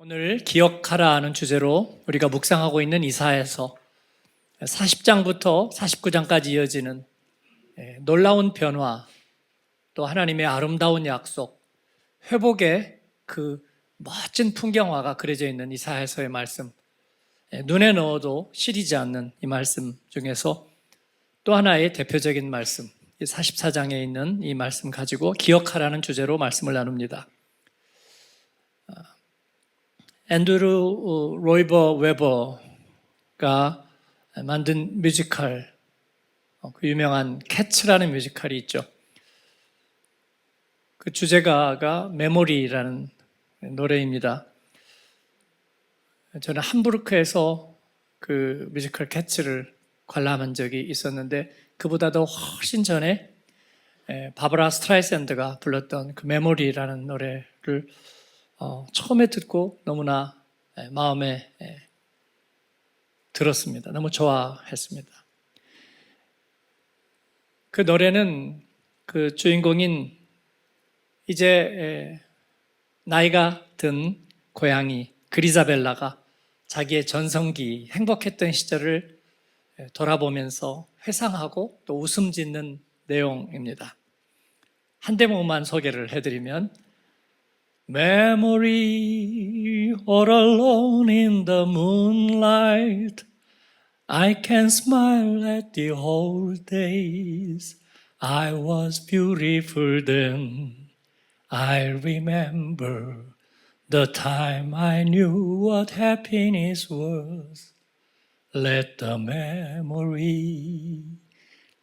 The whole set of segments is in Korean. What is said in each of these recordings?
오늘 기억하라 하는 주제로 우리가 묵상하고 있는 이사야서 40장부터 49장까지 이어지는 놀라운 변화, 또 하나님의 아름다운 약속, 회복의 그 멋진 풍경화가 그려져 있는 이사야서의 말씀, 눈에 넣어도 시리지 않는 이 말씀 중에서 또 하나의 대표적인 말씀, 44장에 있는 이 말씀 가지고 기억하라는 주제로 말씀을 나눕니다. 앤드루 로이버 웨버가 만든 뮤지컬, 그 유명한 캐츠라는 뮤지컬이 있죠. 그 주제가가 메모리라는 노래입니다. 저는 함부르크에서 그 뮤지컬 캐츠를 관람한 적이 있었는데 그보다도 훨씬 전에 바브라 스트라이샌드가 불렀던 그 메모리라는 노래를 처음에 듣고 너무나 마음에 들었습니다. 너무 좋아했습니다. 그 노래는 그 주인공인 이제 나이가 든 고양이 그리자벨라가 자기의 전성기 행복했던 시절을 돌아보면서 회상하고 또 웃음 짓는 내용입니다. 한 대목만 소개를 해드리면 Memory, all alone in the moonlight, I can smile at the old days. I was beautiful then. I remember the time I knew what happiness was. Let the memory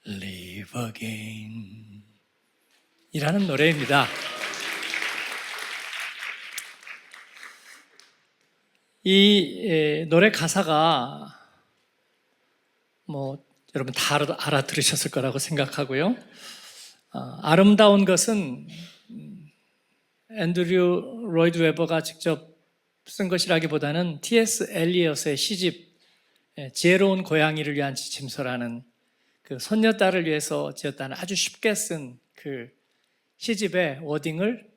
live again. 이라는 노래입니다. 이 노래 가사가 여러분 다 알아들으셨을 거라고 생각하고요. 아름다운 것은 앤드류 로이드 웨버가 직접 쓴 것이라기보다는 T.S. 엘리엇의 시집 지혜로운 고양이를 위한 지침서라는 그 손녀딸을 위해서 지었다는 아주 쉽게 쓴 그 시집의 워딩을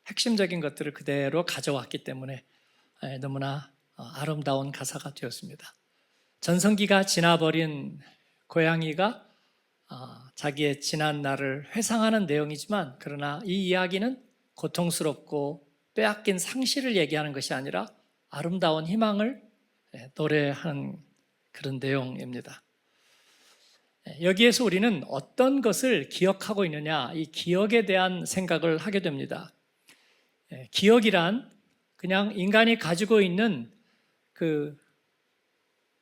핵심적인 것들을 그대로 가져왔기 때문에 너무나 아름다운 가사가 되었습니다. 전성기가 지나버린 고양이가 자기의 지난 날을 회상하는 내용이지만 그러나 이 이야기는 고통스럽고 빼앗긴 상실을 얘기하는 것이 아니라 아름다운 희망을 노래하는 그런 내용입니다. 여기에서 우리는 어떤 것을 기억하고 있느냐, 이 기억에 대한 생각을 하게 됩니다. 기억이란 그냥 인간이 가지고 있는 그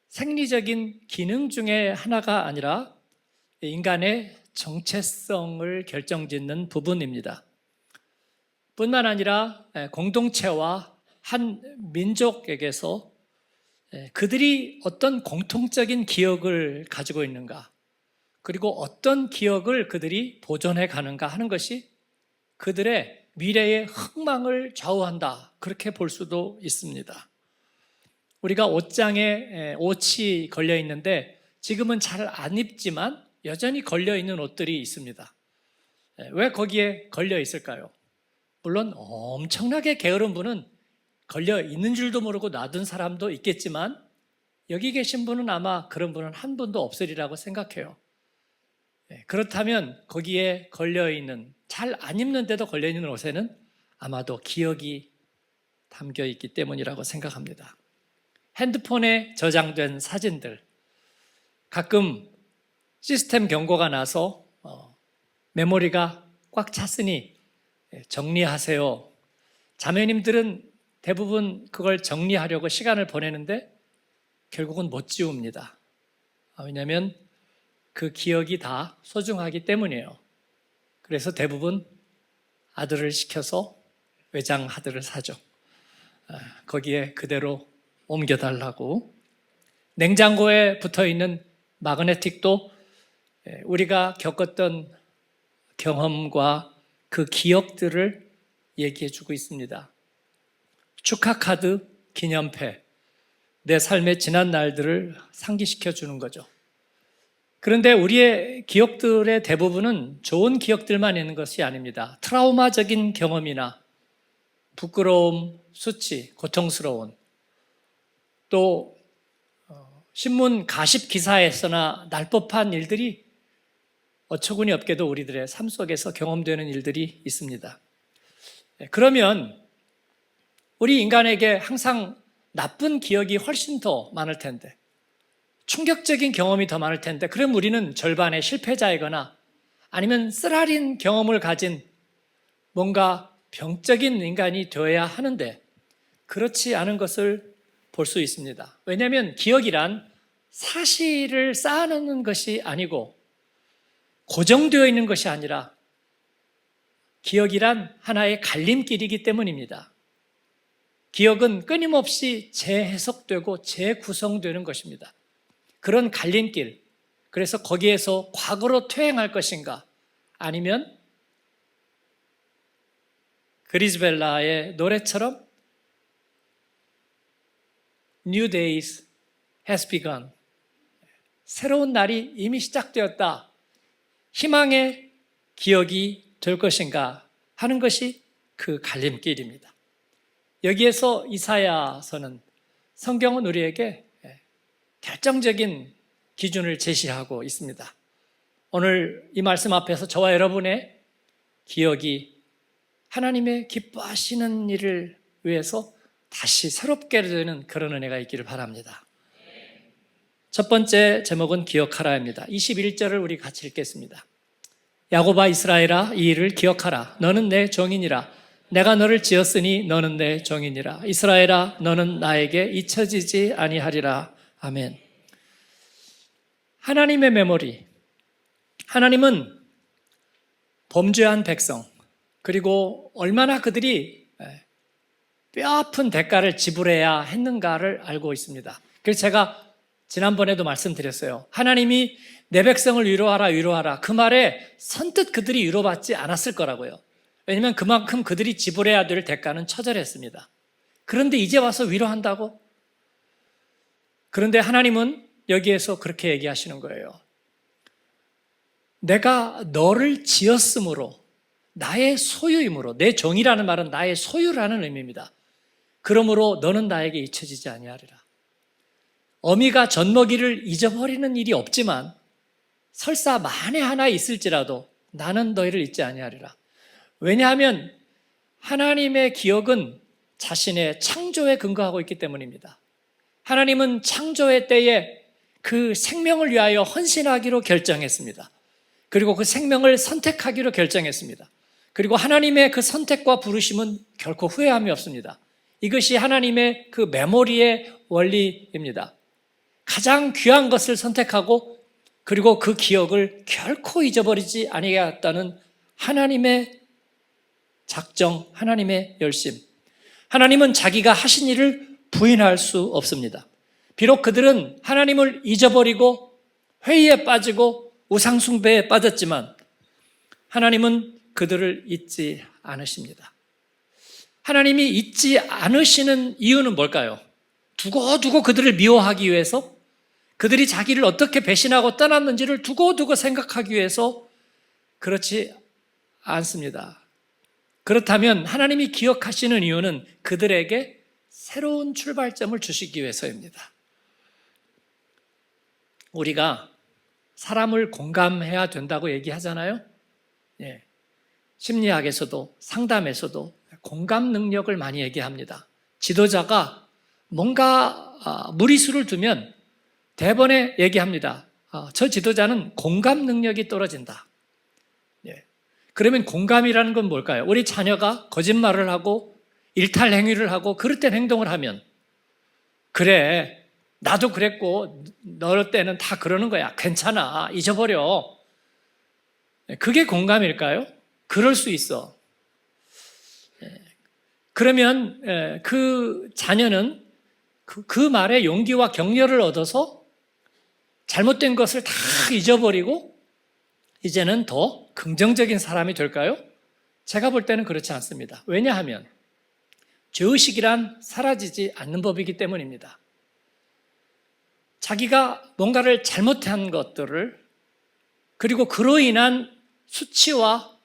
생리적인 기능 중에 하나가 아니라 인간의 정체성을 결정짓는 부분입니다. 뿐만 아니라 공동체와 한 민족에게서 그들이 어떤 공통적인 기억을 가지고 있는가, 그리고 어떤 기억을 그들이 보존해 가는가 하는 것이 그들의 미래의 흥망을 좌우한다, 그렇게 볼 수도 있습니다. 우리가 옷장에 옷이 걸려 있는데 지금은 잘 안 입지만 여전히 걸려 있는 옷들이 있습니다. 왜 거기에 걸려 있을까요? 물론 엄청나게 게으른 분은 걸려 있는 줄도 모르고 놔둔 사람도 있겠지만 여기 계신 분은 아마 그런 분은 한 분도 없으리라고 생각해요. 그렇다면 거기에 걸려있는, 잘 안 입는데도 걸려있는 옷에는 아마도 기억이 담겨 있기 때문이라고 생각합니다. 핸드폰에 저장된 사진들, 가끔 시스템 경고가 나서 메모리가 꽉 찼으니 정리하세요. 자매님들은 대부분 그걸 정리하려고 시간을 보내는데 결국은 못 지웁니다. 왜냐하면 그 기억이 다 소중하기 때문이에요. 그래서 대부분 아들을 시켜서 외장 하드를 사죠. 거기에 그대로 옮겨달라고. 냉장고에 붙어있는 마그네틱도 우리가 겪었던 경험과 그 기억들을 얘기해주고 있습니다. 축하카드, 기념패, 내 삶의 지난 날들을 상기시켜주는 거죠. 그런데 우리의 기억들의 대부분은 좋은 기억들만 있는 것이 아닙니다. 트라우마적인 경험이나 부끄러움, 수치, 고통스러운, 또 신문 가십 기사에서나 날 법한 일들이 어처구니 없게도 우리들의 삶 속에서 경험되는 일들이 있습니다. 그러면 우리 인간에게 항상 나쁜 기억이 훨씬 더 많을 텐데, 충격적인 경험이 더 많을 텐데, 그럼 우리는 절반의 실패자이거나 아니면 쓰라린 경험을 가진 뭔가 병적인 인간이 되어야 하는데, 그렇지 않은 것을 볼 수 있습니다. 왜냐하면 기억이란 사실을 쌓아놓는 것이 아니고 고정되어 있는 것이 아니라 기억이란 하나의 갈림길이기 때문입니다. 기억은 끊임없이 재해석되고 재구성되는 것입니다. 그런 갈림길, 그래서 거기에서 과거로 퇴행할 것인가, 아니면 그리즈벨라의 노래처럼 New days has begun. 새로운 날이 이미 시작되었다. 희망의 기억이 될 것인가 하는 것이 그 갈림길입니다. 여기에서 이사야서는, 성경은 우리에게 결정적인 기준을 제시하고 있습니다. 오늘 이 말씀 앞에서 저와 여러분의 기억이 하나님의 기뻐하시는 일을 위해서 다시 새롭게 되는 그런 은혜가 있기를 바랍니다. 첫 번째 제목은 기억하라입니다. 21절을 우리 같이 읽겠습니다. 야곱아 이스라엘아, 이 일을 기억하라. 너는 내 종이니라. 내가 너를 지었으니 너는 내 종이니라. 이스라엘아, 너는 나에게 잊혀지지 아니하리라. 아멘. 하나님의 메모리. 하나님은 범죄한 백성, 그리고 얼마나 그들이 뼈아픈 대가를 지불해야 했는가를 알고 있습니다. 그래서 제가 지난번에도 말씀드렸어요. 하나님이 내 백성을 위로하라 위로하라, 그 말에 선뜻 그들이 위로받지 않았을 거라고요. 왜냐하면 그만큼 그들이 지불해야 될 대가는 처절했습니다. 그런데 이제 와서 위로한다고? 그런데 하나님은 여기에서 그렇게 얘기하시는 거예요. 내가 너를 지었으므로, 나의 소유이므로, 내 종이라는 말은 나의 소유라는 의미입니다. 그러므로 너는 나에게 잊혀지지 아니하리라. 어미가 젖먹이를 잊어버리는 일이 없지만 설사 만에 하나 있을지라도 나는 너희를 잊지 아니하리라. 왜냐하면 하나님의 기억은 자신의 창조에 근거하고 있기 때문입니다. 하나님은 창조의 때에 그 생명을 위하여 헌신하기로 결정했습니다. 그리고 그 생명을 선택하기로 결정했습니다. 그리고 하나님의 그 선택과 부르심은 결코 후회함이 없습니다. 이것이 하나님의 그 메모리의 원리입니다. 가장 귀한 것을 선택하고 그리고 그 기억을 결코 잊어버리지 아니하겠다는 하나님의 작정, 하나님의 열심. 하나님은 자기가 하신 일을 부인할 수 없습니다. 비록 그들은 하나님을 잊어버리고 회의에 빠지고 우상숭배에 빠졌지만 하나님은 그들을 잊지 않으십니다. 하나님이 잊지 않으시는 이유는 뭘까요? 두고두고 그들을 미워하기 위해서, 그들이 자기를 어떻게 배신하고 떠났는지를 두고두고 생각하기 위해서 그렇지 않습니다. 그렇다면 하나님이 기억하시는 이유는 그들에게 새로운 출발점을 주시기 위해서입니다. 우리가 사람을 공감해야 된다고 얘기하잖아요. 예. 심리학에서도 상담에서도 공감 능력을 많이 얘기합니다. 지도자가 뭔가 무리수를 두면 대번에 얘기합니다. 저 지도자는 공감 능력이 떨어진다. 예. 그러면 공감이라는 건 뭘까요? 우리 자녀가 거짓말을 하고 일탈 행위를 하고 그릇된 행동을 하면, 그래, 나도 그랬고 너 때는 다 그러는 거야, 괜찮아, 잊어버려. 그게 공감일까요? 그럴 수 있어. 그러면 그 자녀는 그 말에 용기와 격려를 얻어서 잘못된 것을 다 잊어버리고 이제는 더 긍정적인 사람이 될까요? 제가 볼 때는 그렇지 않습니다. 왜냐하면 죄의식이란 사라지지 않는 법이기 때문입니다. 자기가 뭔가를 잘못한 것들을, 그리고 그로 인한 수치와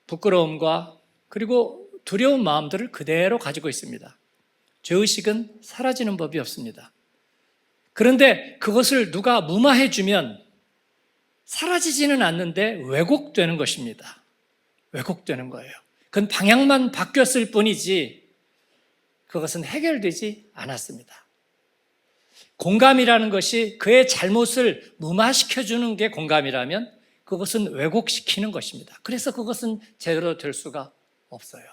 부끄러움과 그리고 두려운 마음들을 그대로 가지고 있습니다. 죄의식은 사라지는 법이 없습니다. 그런데 그것을 누가 무마해 주면 사라지지는 않는데 왜곡되는 것입니다. 왜곡되는 거예요. 그건 방향만 바뀌었을 뿐이지 그것은 해결되지 않았습니다. 공감이라는 것이 그의 잘못을 무마시켜주는 게 공감이라면 그것은 왜곡시키는 것입니다. 그래서 그것은 제대로 될 수가 없어요.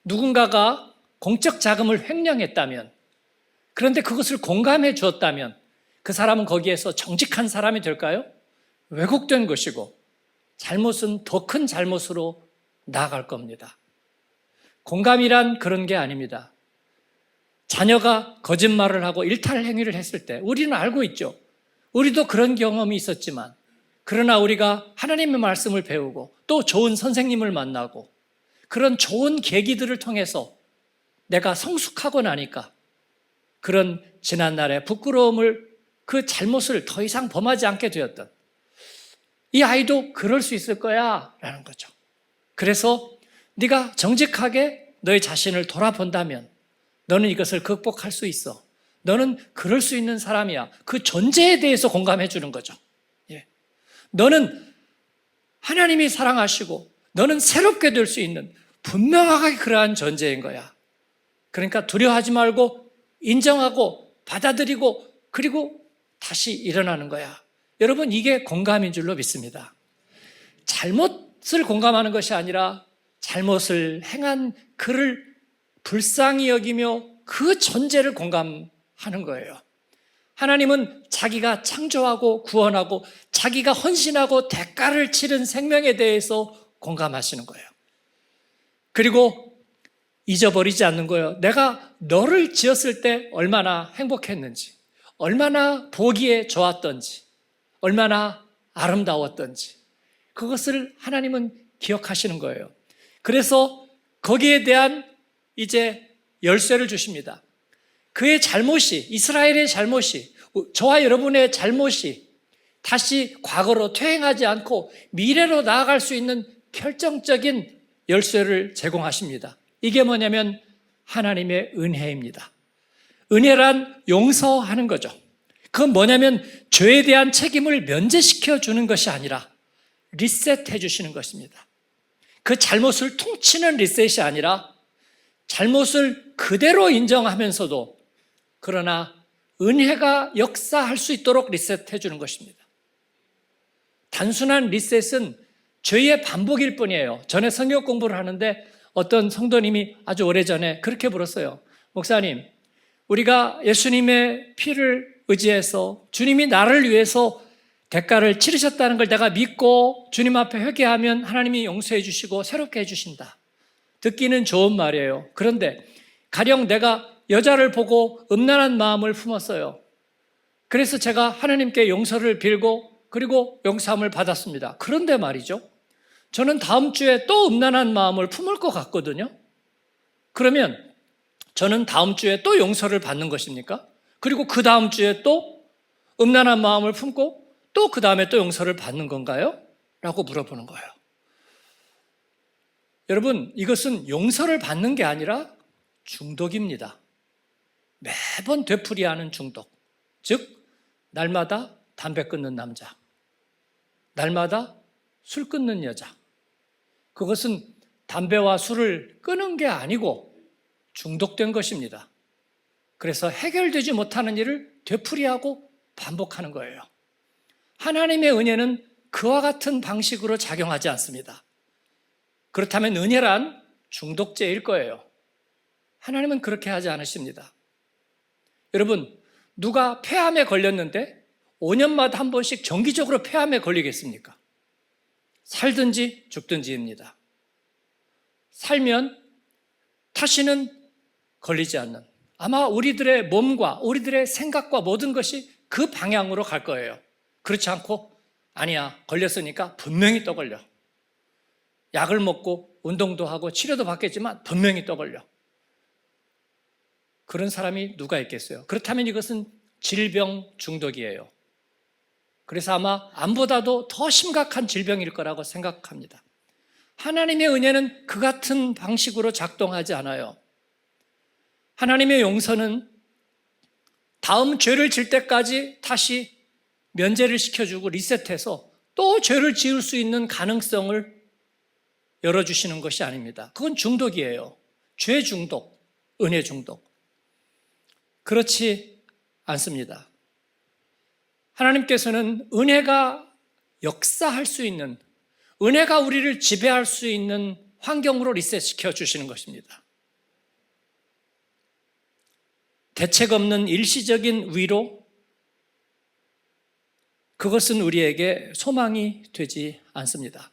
누군가가 공적 자금을 횡령했다면, 그런데 그것을 공감해 주었다면 그 사람은 거기에서 정직한 사람이 될까요? 왜곡된 것이고 잘못은 더 큰 잘못으로 나아갈 겁니다. 공감이란 그런 게 아닙니다. 자녀가 거짓말을 하고 일탈 행위를 했을 때 우리는 알고 있죠. 우리도 그런 경험이 있었지만, 그러나 우리가 하나님의 말씀을 배우고 또 좋은 선생님을 만나고 그런 좋은 계기들을 통해서 내가 성숙하고 나니까 그런 지난날의 부끄러움을, 그 잘못을 더 이상 범하지 않게 되었던, 이 아이도 그럴 수 있을 거야 라는 거죠. 그래서 네가 정직하게 너의 자신을 돌아본다면 너는 이것을 극복할 수 있어. 너는 그럴 수 있는 사람이야. 그 존재에 대해서 공감해 주는 거죠. 예. 너는 하나님이 사랑하시고 너는 새롭게 될 수 있는 분명하게 그러한 존재인 거야. 그러니까 두려워하지 말고 인정하고 받아들이고 그리고 다시 일어나는 거야. 여러분, 이게 공감인 줄로 믿습니다. 잘못을 공감하는 것이 아니라 잘못을 행한 그를 불쌍히 여기며 그 존재를 공감하는 거예요. 하나님은 자기가 창조하고 구원하고 자기가 헌신하고 대가를 치른 생명에 대해서 공감하시는 거예요. 그리고 잊어버리지 않는 거예요. 내가 너를 지었을 때 얼마나 행복했는지, 얼마나 보기에 좋았던지, 얼마나 아름다웠던지, 그것을 하나님은 기억하시는 거예요. 그래서 거기에 대한 이제 열쇠를 주십니다. 그의 잘못이, 이스라엘의 잘못이, 저와 여러분의 잘못이 다시 과거로 퇴행하지 않고 미래로 나아갈 수 있는 결정적인 열쇠를 제공하십니다. 이게 뭐냐면 하나님의 은혜입니다. 은혜란 용서하는 거죠. 그건 뭐냐면 죄에 대한 책임을 면제시켜 주는 것이 아니라 리셋해 주시는 것입니다. 그 잘못을 퉁치는 리셋이 아니라 잘못을 그대로 인정하면서도 그러나 은혜가 역사할 수 있도록 리셋해 주는 것입니다. 단순한 리셋은 죄의 반복일 뿐이에요. 전에 성경 공부를 하는데 어떤 성도님이 아주 오래전에 그렇게 물었어요. 목사님, 우리가 예수님의 피를 의지해서 주님이 나를 위해서 대가를 치르셨다는 걸 내가 믿고 주님 앞에 회개하면 하나님이 용서해 주시고 새롭게 해주신다. 듣기는 좋은 말이에요. 그런데 가령 내가 여자를 보고 음란한 마음을 품었어요. 그래서 제가 하나님께 용서를 빌고 그리고 용서함을 받았습니다. 그런데 말이죠, 저는 다음 주에 또 음란한 마음을 품을 것 같거든요. 그러면 저는 다음 주에 또 용서를 받는 것입니까? 그리고 그 다음 주에 또 음란한 마음을 품고 또 그 다음에 또 용서를 받는 건가요? 라고 물어보는 거예요. 여러분, 이것은 용서를 받는 게 아니라 중독입니다. 매번 되풀이하는 중독. 즉, 날마다 담배 끊는 남자, 날마다 술 끊는 여자. 그것은 담배와 술을 끊은 게 아니고 중독된 것입니다. 그래서 해결되지 못하는 일을 되풀이하고 반복하는 거예요. 하나님의 은혜는 그와 같은 방식으로 작용하지 않습니다. 그렇다면 은혜란 중독제일 거예요. 하나님은 그렇게 하지 않으십니다. 여러분, 누가 폐암에 걸렸는데 5년마다 한 번씩 정기적으로 폐암에 걸리겠습니까? 살든지 죽든지입니다. 살면 다시는 걸리지 않는, 아마 우리들의 몸과 우리들의 생각과 모든 것이 그 방향으로 갈 거예요. 그렇지 않고 아니야, 걸렸으니까 분명히 또 걸려. 약을 먹고 운동도 하고 치료도 받겠지만 분명히 또 걸려. 그런 사람이 누가 있겠어요? 그렇다면 이것은 질병 중독이에요. 그래서 아마 암보다도 더 심각한 질병일 거라고 생각합니다. 하나님의 은혜는 그 같은 방식으로 작동하지 않아요. 하나님의 용서는 다음 죄를 질 때까지 다시 면제를 시켜주고 리셋해서 또 죄를 지을 수 있는 가능성을 열어주시는 것이 아닙니다. 그건 중독이에요. 죄 중독, 은혜 중독. 그렇지 않습니다. 하나님께서는 은혜가 역사할 수 있는, 은혜가 우리를 지배할 수 있는 환경으로 리셋시켜 주시는 것입니다. 대책 없는 일시적인 위로, 그것은 우리에게 소망이 되지 않습니다.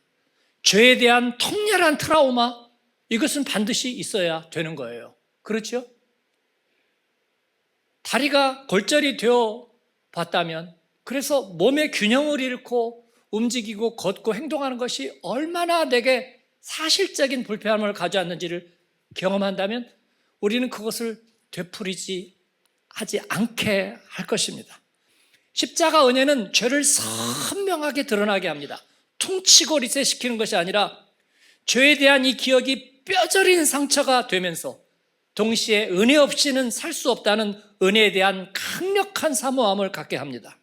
죄에 대한 통렬한 트라우마, 이것은 반드시 있어야 되는 거예요. 그렇죠? 다리가 골절이 되어 봤다면, 그래서 몸의 균형을 잃고 움직이고 걷고 행동하는 것이 얼마나 내게 사실적인 불편함을 가져왔는지를 경험한다면 우리는 그것을 되풀이지 하지 않게 할 것입니다. 십자가 은혜는 죄를 선명하게 드러나게 합니다. 퉁치고 리셋시키는 것이 아니라 죄에 대한 이 기억이 뼈저린 상처가 되면서 동시에 은혜 없이는 살 수 없다는 은혜에 대한 강력한 사모함을 갖게 합니다.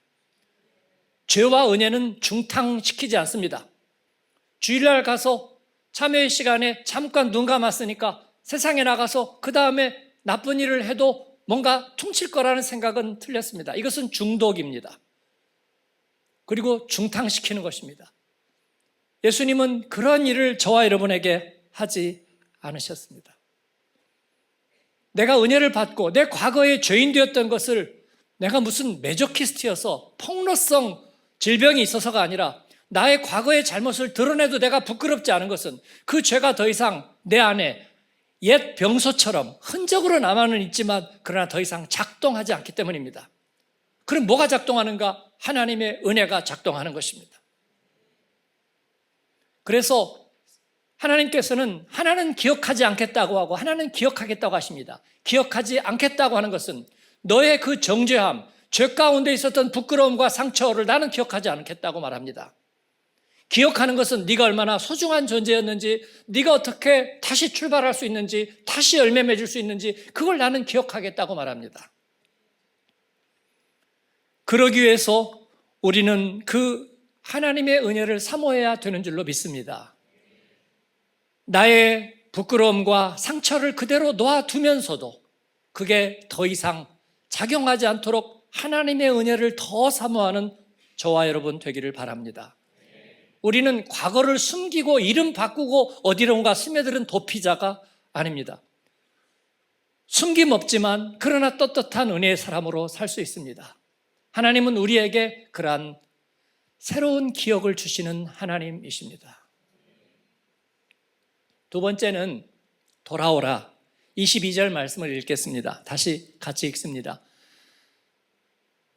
죄와 은혜는 중탕시키지 않습니다. 주일날 가서 참회의 시간에 잠깐 눈 감았으니까 세상에 나가서 그 다음에 나쁜 일을 해도 뭔가 퉁칠 거라는 생각은 틀렸습니다. 이것은 중독입니다. 그리고 중탕시키는 것입니다. 예수님은 그런 일을 저와 여러분에게 하지 않으셨습니다. 내가 은혜를 받고 내 과거에 죄인 되었던 것을 내가 무슨 메조키스트여서 폭로성 질병이 있어서가 아니라 나의 과거의 잘못을 드러내도 내가 부끄럽지 않은 것은 그 죄가 더 이상 내 안에 옛 병소처럼 흔적으로 남아는 있지만 그러나 더 이상 작동하지 않기 때문입니다. 그럼 뭐가 작동하는가? 하나님의 은혜가 작동하는 것입니다. 그래서 하나님께서는 하나는 기억하지 않겠다고 하고 하나는 기억하겠다고 하십니다. 기억하지 않겠다고 하는 것은 너의 그 정죄함, 죄 가운데 있었던 부끄러움과 상처를 나는 기억하지 않겠다고 말합니다. 기억하는 것은 네가 얼마나 소중한 존재였는지, 네가 어떻게 다시 출발할 수 있는지, 다시 열매 맺을 수 있는지 그걸 나는 기억하겠다고 말합니다. 그러기 위해서 우리는 그 하나님의 은혜를 사모해야 되는 줄로 믿습니다. 나의 부끄러움과 상처를 그대로 놓아두면서도 그게 더 이상 작용하지 않도록 하나님의 은혜를 더 사모하는 저와 여러분 되기를 바랍니다. 우리는 과거를 숨기고 이름 바꾸고 어디론가 스며드는 도피자가 아닙니다. 숨김 없지만 그러나 떳떳한 은혜의 사람으로 살 수 있습니다. 하나님은 우리에게 그러한 새로운 기억을 주시는 하나님이십니다. 두 번째는 돌아오라. 22절 말씀을 읽겠습니다. 다시 같이 읽습니다.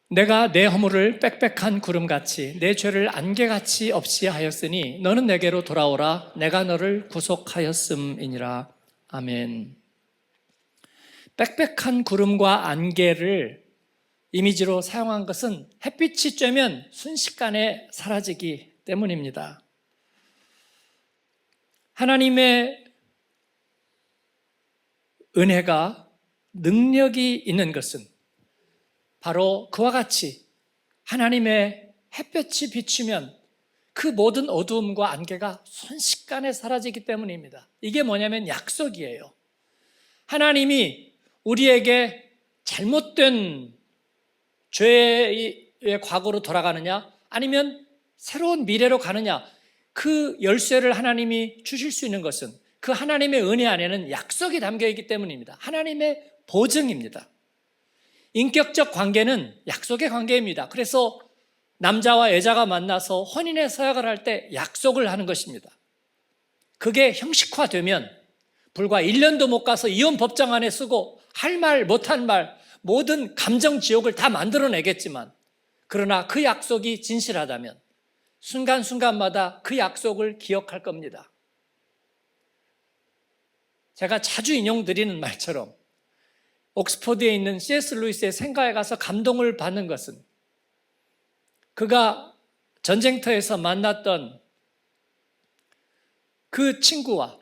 내가 내 허물을 빽빽한 구름같이 내 죄를 안개같이 없이 하였으니 너는 내게로 돌아오라. 내가 너를 구속하였음이니라. 아멘. 빽빽한 구름과 안개를 이미지로 사용한 것은 햇빛이 쬐면 순식간에 사라지기 때문입니다. 하나님의 은혜가 능력이 있는 것은 바로 그와 같이 하나님의 햇볕이 비추면 그 모든 어두움과 안개가 순식간에 사라지기 때문입니다. 이게 뭐냐면 약속이에요. 하나님이 우리에게 잘못된 죄의 과거로 돌아가느냐 아니면 새로운 미래로 가느냐, 그 열쇠를 하나님이 주실 수 있는 것은 그 하나님의 은혜 안에는 약속이 담겨 있기 때문입니다. 하나님의 보증입니다. 인격적 관계는 약속의 관계입니다. 그래서 남자와 여자가 만나서 혼인의 서약을 할 때 약속을 하는 것입니다. 그게 형식화되면 불과 1년도 못 가서 이혼 법정 안에 쓰고 할 말 못할 말 모든 감정 지옥을 다 만들어내겠지만, 그러나 그 약속이 진실하다면 순간순간마다 그 약속을 기억할 겁니다. 제가 자주 인용드리는 말처럼 옥스퍼드에 있는 C.S. 루이스의 생가에 가서 감동을 받는 것은 그가 전쟁터에서 만났던 그 친구와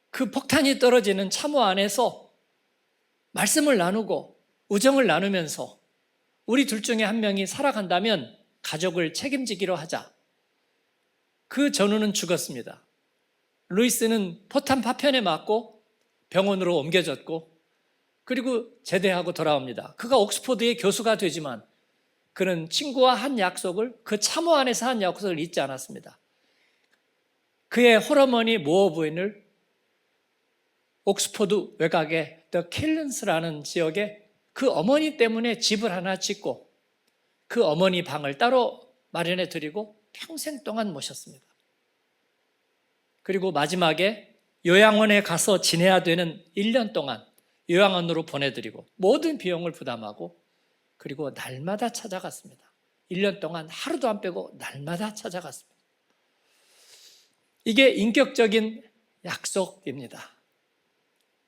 그 폭탄이 떨어지는 참호 안에서 말씀을 나누고 우정을 나누면서 우리 둘 중에 한 명이 살아간다면 가족을 책임지기로 하자. 그 전우는 죽었습니다. 루이스는 포탄 파편에 맞고 병원으로 옮겨졌고 그리고 제대하고 돌아옵니다. 그가 옥스포드의 교수가 되지만 그는 친구와 한 약속을, 그 참호 안에서 한 약속을 잊지 않았습니다. 그의 홀어머니 모어 부인을 옥스포드 외곽의 더 킬런스라는 지역에 그 어머니 때문에 집을 하나 짓고 그 어머니 방을 따로 마련해 드리고 평생 동안 모셨습니다. 그리고 마지막에 요양원에 가서 지내야 되는 1년 동안 요양원으로 보내드리고 모든 비용을 부담하고 그리고 날마다 찾아갔습니다. 1년 동안 하루도 안 빼고 날마다 찾아갔습니다. 이게 인격적인 약속입니다.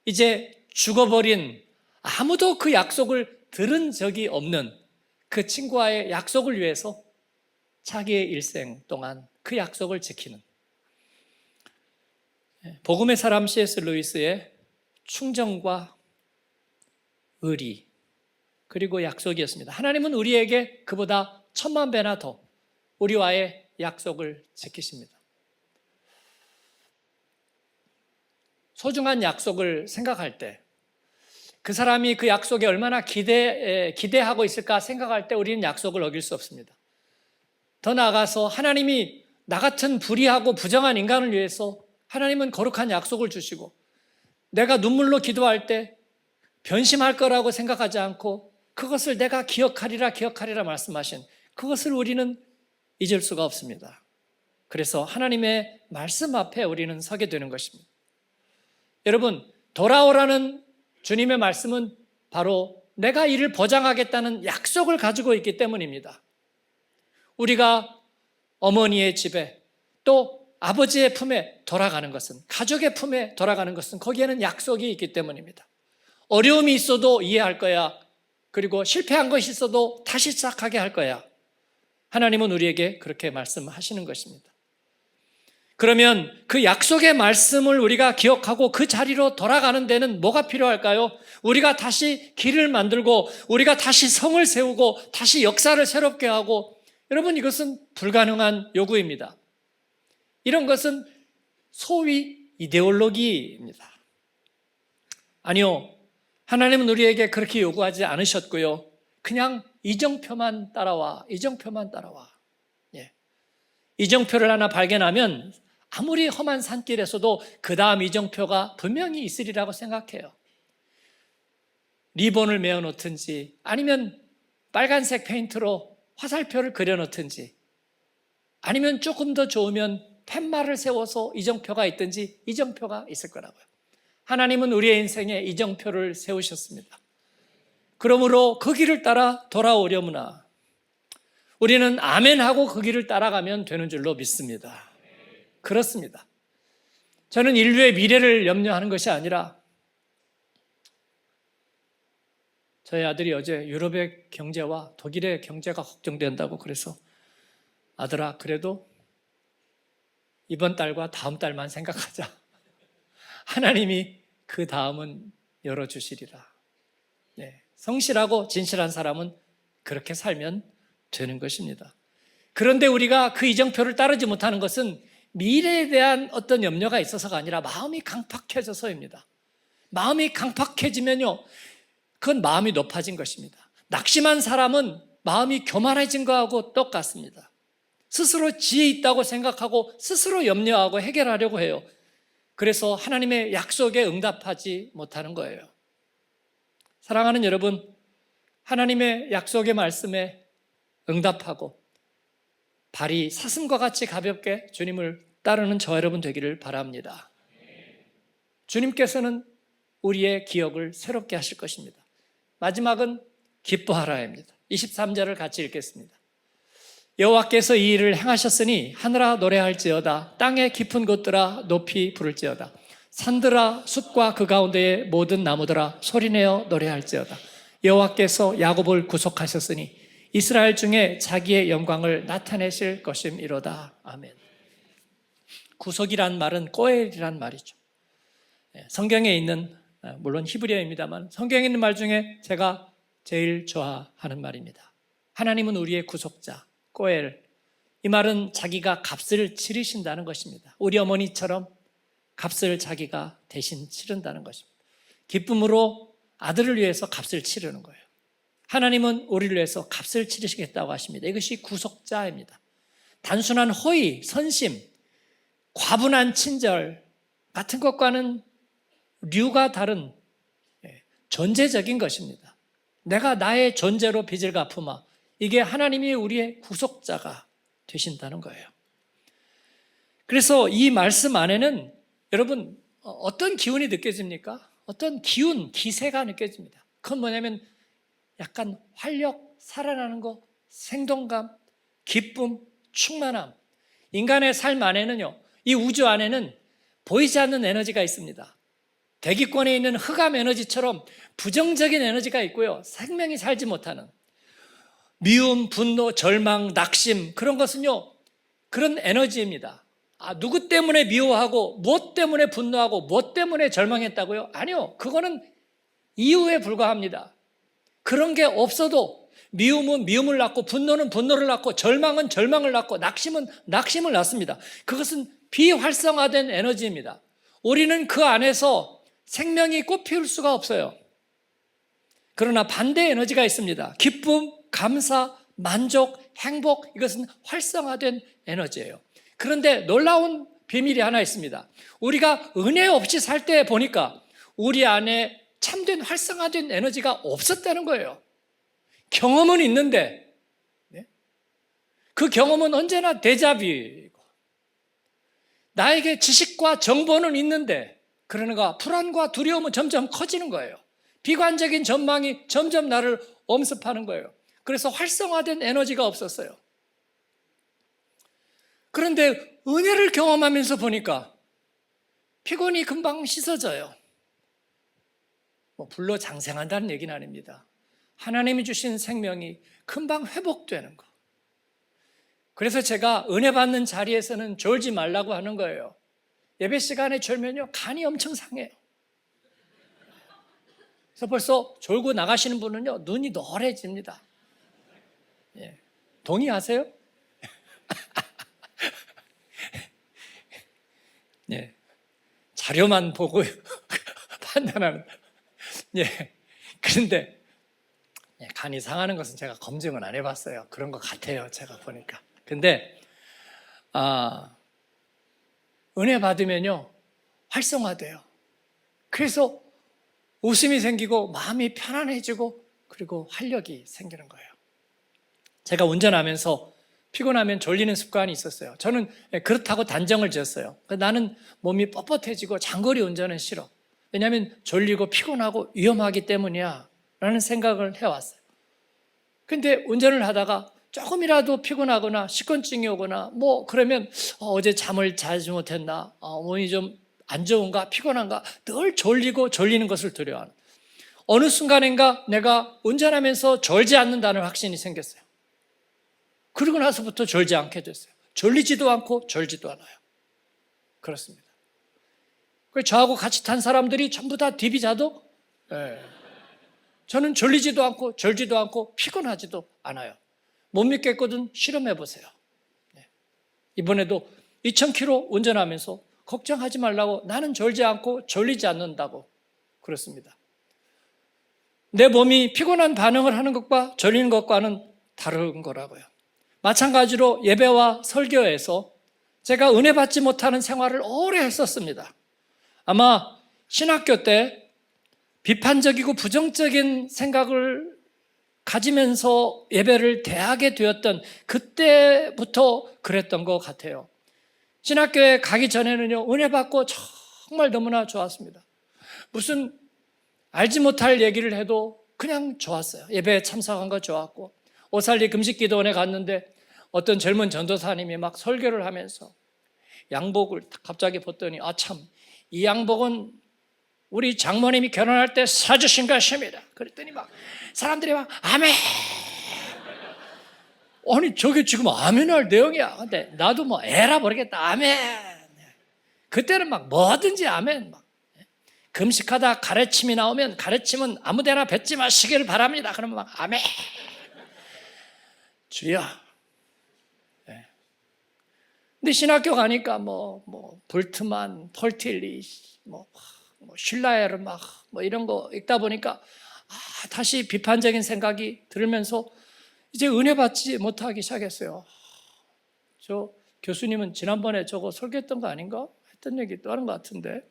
이제 죽어버린 아무도 그 약속을 들은 적이 없는 그 친구와의 약속을 위해서 자기의 일생 동안 그 약속을 지키는 복음의 사람 C.S. 루이스의 충정과 의리 그리고 약속이었습니다. 하나님은 우리에게 그보다 1000만 배나 더 우리와의 약속을 지키십니다. 소중한 약속을 생각할 때 그 사람이 그 약속에 얼마나 기대하고 있을까 생각할 때 우리는 약속을 어길 수 없습니다. 더 나아가서 하나님이 나 같은 불의하고 부정한 인간을 위해서 하나님은 거룩한 약속을 주시고 내가 눈물로 기도할 때 변심할 거라고 생각하지 않고 그것을 내가 기억하리라 말씀하신 그것을 우리는 잊을 수가 없습니다. 그래서 하나님의 말씀 앞에 우리는 서게 되는 것입니다. 여러분, 돌아오라는 주님의 말씀은 바로 내가 이를 보장하겠다는 약속을 가지고 있기 때문입니다. 우리가 어머니의 집에 또 아버지의 품에 돌아가는 것은, 가족의 품에 돌아가는 것은 거기에는 약속이 있기 때문입니다. 어려움이 있어도 이해할 거야. 그리고 실패한 것이 있어도 다시 시작하게 할 거야. 하나님은 우리에게 그렇게 말씀하시는 것입니다. 그러면 그 약속의 말씀을 우리가 기억하고 그 자리로 돌아가는 데는 뭐가 필요할까요? 우리가 다시 길을 만들고 우리가 다시 성을 세우고 다시 역사를 새롭게 하고, 여러분, 이것은 불가능한 요구입니다. 이런 것은 소위 이데올로기입니다. 아니요, 하나님은 우리에게 그렇게 요구하지 않으셨고요. 그냥 이정표만 따라와. 예. 이정표를 하나 발견하면 아무리 험한 산길에서도 그 다음 이정표가 분명히 있으리라고 생각해요. 리본을 메어 놓든지 아니면 빨간색 페인트로 화살표를 그려 놓든지 아니면 조금 더 좋으면 팻말을 세워서 이정표가 있든지 이정표가 있을 거라고요. 하나님은 우리의 인생에 이정표를 세우셨습니다. 그러므로 그 길을 따라 돌아오려무나 우리는 아멘하고 그 길을 따라가면 되는 줄로 믿습니다. 그렇습니다. 저는 인류의 미래를 염려하는 것이 아니라 저희 아들이 어제 유럽의 경제와 독일의 경제가 걱정된다고 그래서 아들아, 그래도 이번 달과 다음 달만 생각하자. 하나님이 그 다음은 열어주시리라. 네, 성실하고 진실한 사람은 그렇게 살면 되는 것입니다. 그런데 우리가 그 이정표를 따르지 못하는 것은 미래에 대한 어떤 염려가 있어서가 아니라 마음이 강팍해져서입니다. 마음이 강팍해지면요, 그건 마음이 높아진 것입니다. 낙심한 사람은 마음이 교만해진 거하고 똑같습니다. 스스로 지혜 있다고 생각하고 스스로 염려하고 해결하려고 해요. 그래서 하나님의 약속에 응답하지 못하는 거예요. 사랑하는 여러분, 하나님의 약속의 말씀에 응답하고 발이 사슴과 같이 가볍게 주님을 따르는 저와 여러분 되기를 바랍니다. 주님께서는 우리의 기억을 새롭게 하실 것입니다. 마지막은 기뻐하라입니다. 23절을 같이 읽겠습니다. 여호와께서 이 일을 행하셨으니 하늘아 노래할지어다, 땅의 깊은 곳들아 높이 부를지어다, 산들아 숲과 그 가운데의 모든 나무들아 소리내어 노래할지어다. 여호와께서 야곱을 구속하셨으니 이스라엘 중에 자기의 영광을 나타내실 것임이로다. 아멘. 구속이란 말은 꼬엘이란 말이죠. 성경에 있는, 물론 히브리어입니다만 성경에 있는 말 중에 제가 제일 좋아하는 말입니다. 하나님은 우리의 구속자, 꼬엘. 이 말은 자기가 값을 치르신다는 것입니다. 우리 어머니처럼 값을 자기가 대신 치른다는 것입니다. 기쁨으로 아들을 위해서 값을 치르는 거예요. 하나님은 우리를 위해서 값을 치르시겠다고 하십니다. 이것이 구속자입니다. 단순한 호의, 선심, 과분한 친절 같은 것과는 류가 다른 존재적인 것입니다. 내가 나의 존재로 빚을 갚으마. 이게 하나님이 우리의 구속자가 되신다는 거예요. 그래서 이 말씀 안에는 여러분 어떤 기운이 느껴집니까? 어떤 기운, 기세가 느껴집니다. 그건 뭐냐면 약간 활력, 살아나는 거, 생동감, 기쁨, 충만함. 인간의 삶 안에는요, 이 우주 안에는 보이지 않는 에너지가 있습니다. 대기권에 있는 흑암 에너지처럼 부정적인 에너지가 있고요, 생명이 살지 못하는 미움, 분노, 절망, 낙심, 그런 것은요, 그런 에너지입니다. 누구 때문에 미워하고 무엇 때문에 분노하고 무엇 때문에 절망했다고요? 아니요, 그거는 이유에 불과합니다. 그런 게 없어도 미움은 미움을 낳고 분노는 분노를 낳고 절망은 절망을 낳고 낙심은 낙심을 낳습니다. 그것은 비활성화된 에너지입니다. 우리는 그 안에서 생명이 꽃피울 수가 없어요. 그러나 반대 에너지가 있습니다. 기쁨, 감사, 만족, 행복, 이것은 활성화된 에너지예요. 그런데 놀라운 비밀이 하나 있습니다. 우리가 은혜 없이 살 때 보니까 우리 안에 참된 활성화된 에너지가 없었다는 거예요. 경험은 있는데 그 경험은 언제나 데자뷰이고, 나에게 지식과 정보는 있는데 그러는가 불안과 두려움은 점점 커지는 거예요. 비관적인 전망이 점점 나를 엄습하는 거예요. 그래서 활성화된 에너지가 없었어요. 그런데 은혜를 경험하면서 보니까 피곤이 금방 씻어져요. 불로 장생한다는 얘기는 아닙니다. 하나님이 주신 생명이 금방 회복되는 거. 그래서 제가 은혜 받는 자리에서는 졸지 말라고 하는 거예요. 예배 시간에 졸면요, 간이 엄청 상해요. 그래서 벌써 졸고 나가시는 분은요, 눈이 노래집니다. 예. 동의하세요? 예. 자료만 보고 판단하는. 예. 그런데 간이 상하는 것은 제가 검증은 안 해봤어요. 그런 것 같아요, 제가 보니까. 근데 은혜 받으면요, 활성화돼요. 그래서 웃음이 생기고 마음이 편안해지고 그리고 활력이 생기는 거예요. 제가 운전하면서 피곤하면 졸리는 습관이 있었어요. 저는 그렇다고 단정을 지었어요. 나는 몸이 뻣뻣해지고 장거리 운전은 싫어. 왜냐하면 졸리고 피곤하고 위험하기 때문이야 라는 생각을 해왔어요. 근데 운전을 하다가 조금이라도 피곤하거나 식곤증이 오거나 그러면 어제 잠을 자지 못했나, 몸이 좀 안 좋은가, 피곤한가, 늘 졸리고 졸리는 것을 두려워하는, 어느 순간인가 내가 운전하면서 졸지 않는다는 확신이 생겼어요. 그러고 나서부터 졸지 않게 됐어요. 졸리지도 않고 졸지도 않아요. 그렇습니다. 저하고 같이 탄 사람들이 전부 다 디비자도, 저는 졸리지도 않고 졸지도 않고 피곤하지도 않아요. 못 믿겠거든 실험해 보세요. 이번에도 2000km 운전하면서 걱정하지 말라고, 나는 졸지 않고 졸리지 않는다고 그렇습니다. 내 몸이 피곤한 반응을 하는 것과 졸리는 것과는 다른 거라고요. 마찬가지로 예배와 설교에서 제가 은혜 받지 못하는 생활을 오래 했었습니다. 아마 신학교 때 비판적이고 부정적인 생각을 가지면서 예배를 대하게 되었던 그때부터 그랬던 것 같아요. 신학교에 가기 전에는요, 은혜 받고 정말 너무나 좋았습니다. 무슨 알지 못할 얘기를 해도 그냥 좋았어요. 예배에 참석한 거 좋았고, 오살리 금식기도원에 갔는데 어떤 젊은 전도사님이 막 설교를 하면서 양복을 갑자기 벗더니, 참, 이 양복은 우리 장모님이 결혼할 때 사주신 것입니다. 그랬더니 막 사람들이 막 아멘. 아니 저게 지금 아멘할 내용이야. 근데 나도 에라 모르겠다. 아멘. 그때는 막 뭐든지 아멘. 막. 금식하다 가래침이 나오면 가래침은 아무데나 뱉지 마시기를 바랍니다. 그러면 막 아멘. 주여. 네. 근데 신학교 가니까 볼트만, 털틸리, 슐라에르 뭐 이런 거 읽다 보니까 다시 비판적인 생각이 들면서 이제 은혜 받지 못하기 시작했어요. 저 교수님은 지난번에 저거 설교했던 거 아닌가? 했던 얘기 또 하는 것 같은데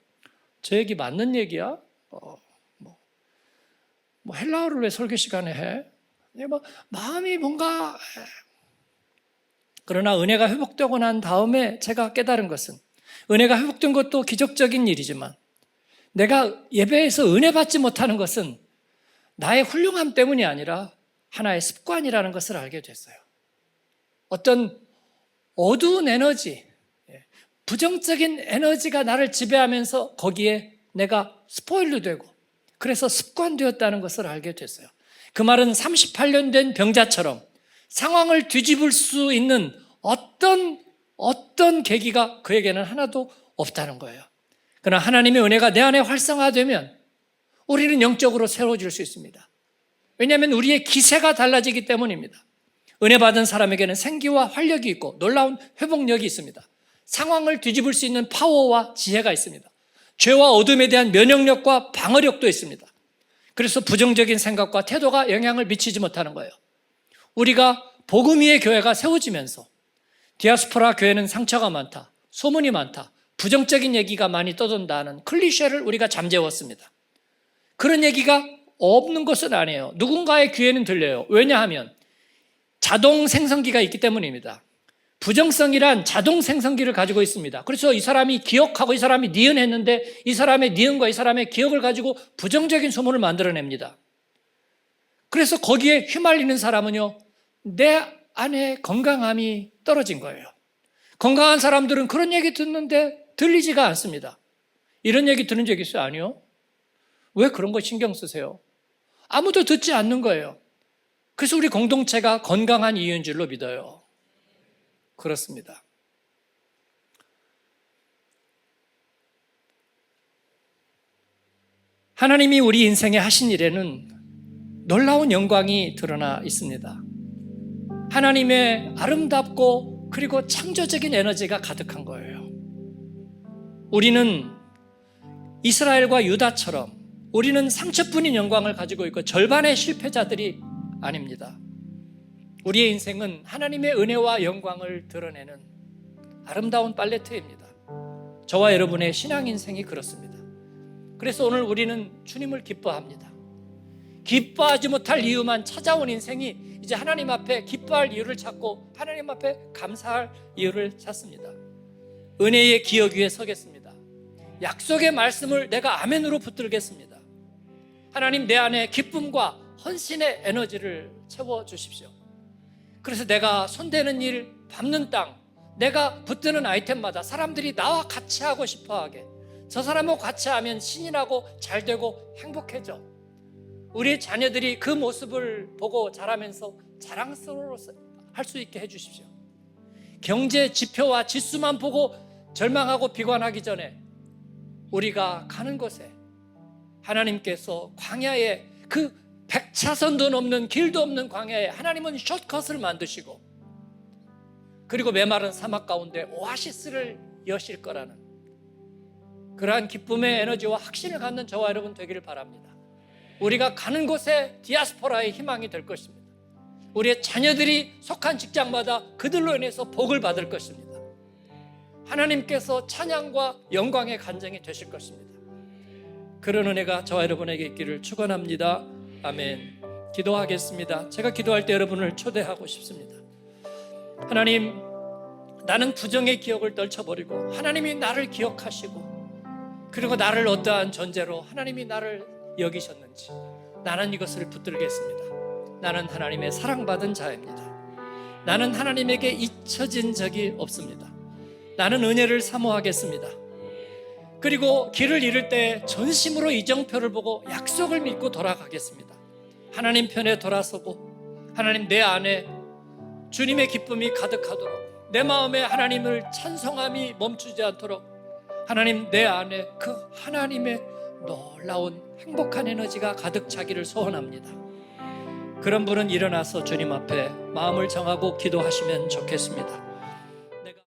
저 얘기 맞는 얘기야? 헬라어를 왜 설교 시간에 해? 마음이 뭔가. 그러나 은혜가 회복되고 난 다음에 제가 깨달은 것은 은혜가 회복된 것도 기적적인 일이지만 내가 예배에서 은혜 받지 못하는 것은 나의 훌륭함 때문이 아니라 하나의 습관이라는 것을 알게 됐어요. 어떤 어두운 에너지, 부정적인 에너지가 나를 지배하면서 거기에 내가 스포일러 되고 그래서 습관되었다는 것을 알게 됐어요. 그 말은 38년 된 병자처럼 상황을 뒤집을 수 있는 어떤 계기가 그에게는 하나도 없다는 거예요. 그러나 하나님의 은혜가 내 안에 활성화되면 우리는 영적으로 새로워질 수 있습니다. 왜냐하면 우리의 기세가 달라지기 때문입니다. 은혜 받은 사람에게는 생기와 활력이 있고 놀라운 회복력이 있습니다. 상황을 뒤집을 수 있는 파워와 지혜가 있습니다. 죄와 어둠에 대한 면역력과 방어력도 있습니다. 그래서 부정적인 생각과 태도가 영향을 미치지 못하는 거예요. 우리가 복음 위의 교회가 세워지면서 디아스포라 교회는 상처가 많다, 소문이 많다, 부정적인 얘기가 많이 떠돈다는 클리셰를 우리가 잠재웠습니다. 그런 얘기가 없는 것은 아니에요. 누군가의 귀에는 들려요. 왜냐하면 자동 생성기가 있기 때문입니다. 부정성이란 자동 생성기를 가지고 있습니다. 그래서 이 사람이 기억하고 이 사람이 니은했는데 이 사람의 니은과 이 사람의 기억을 가지고 부정적인 소문을 만들어냅니다. 그래서 거기에 휘말리는 사람은요, 내 안에 건강함이 떨어진 거예요. 건강한 사람들은 그런 얘기 듣는데 들리지가 않습니다. 이런 얘기 들은 적 있어요? 아니요. 왜 그런 거 신경 쓰세요? 아무도 듣지 않는 거예요. 그래서 우리 공동체가 건강한 이유인 줄로 믿어요. 그렇습니다. 하나님이 우리 인생에 하신 일에는 놀라운 영광이 드러나 있습니다. 하나님의 아름답고 그리고 창조적인 에너지가 가득한 거예요. 우리는 이스라엘과 유다처럼 우리는 상처뿐인 영광을 가지고 있고 절반의 실패자들이 아닙니다. 우리의 인생은 하나님의 은혜와 영광을 드러내는 아름다운 팔레트입니다. 저와 여러분의 신앙 인생이 그렇습니다. 그래서 오늘 우리는 주님을 기뻐합니다. 기뻐하지 못할 이유만 찾아온 인생이 이제 하나님 앞에 기뻐할 이유를 찾고 하나님 앞에 감사할 이유를 찾습니다. 은혜의 기억 위에 서겠습니다. 약속의 말씀을 내가 아멘으로 붙들겠습니다. 하나님, 내 안에 기쁨과 헌신의 에너지를 채워주십시오. 그래서 내가 손대는 일, 밟는 땅, 내가 붙드는 아이템마다 사람들이 나와 같이 하고 싶어하게, 저 사람하고 같이 하면 신이 나고 잘 되고 행복해져. 우리 자녀들이 그 모습을 보고 자라면서 자랑스러워 할 수 있게 해주십시오. 경제 지표와 지수만 보고 절망하고 비관하기 전에 우리가 가는 곳에 하나님께서 광야에 그 100차선도 넘는 길도 없는 광야에 하나님은 숏컷을 만드시고 그리고 메마른 사막 가운데 오아시스를 여실 거라는 그러한 기쁨의 에너지와 확신을 갖는 저와 여러분 되기를 바랍니다. 우리가 가는 곳에 디아스포라의 희망이 될 것입니다. 우리의 자녀들이 속한 직장마다 그들로 인해서 복을 받을 것입니다. 하나님께서 찬양과 영광의 간증이 되실 것입니다. 그런 은혜가 저와 여러분에게 있기를 축원합니다. 아멘. 기도하겠습니다. 제가 기도할 때 여러분을 초대하고 싶습니다. 하나님, 나는 부정의 기억을 떨쳐버리고 하나님이 나를 기억하시고 그리고 나를 어떠한 존재로 하나님이 나를 여기셨는지 나는 이것을 붙들겠습니다. 나는 하나님의 사랑받은 자입니다. 나는 하나님에게 잊혀진 적이 없습니다. 나는 은혜를 사모하겠습니다. 그리고 길을 잃을 때 전심으로 이정표를 보고 약속을 믿고 돌아가겠습니다. 하나님 편에 돌아서고 하나님 내 안에 주님의 기쁨이 가득하도록 내 마음에 하나님을 찬송함이 멈추지 않도록 하나님, 내 안에 그 하나님의 놀라운 행복한 에너지가 가득 차기를 소원합니다. 그런 분은 일어나서 주님 앞에 마음을 정하고 기도하시면 좋겠습니다.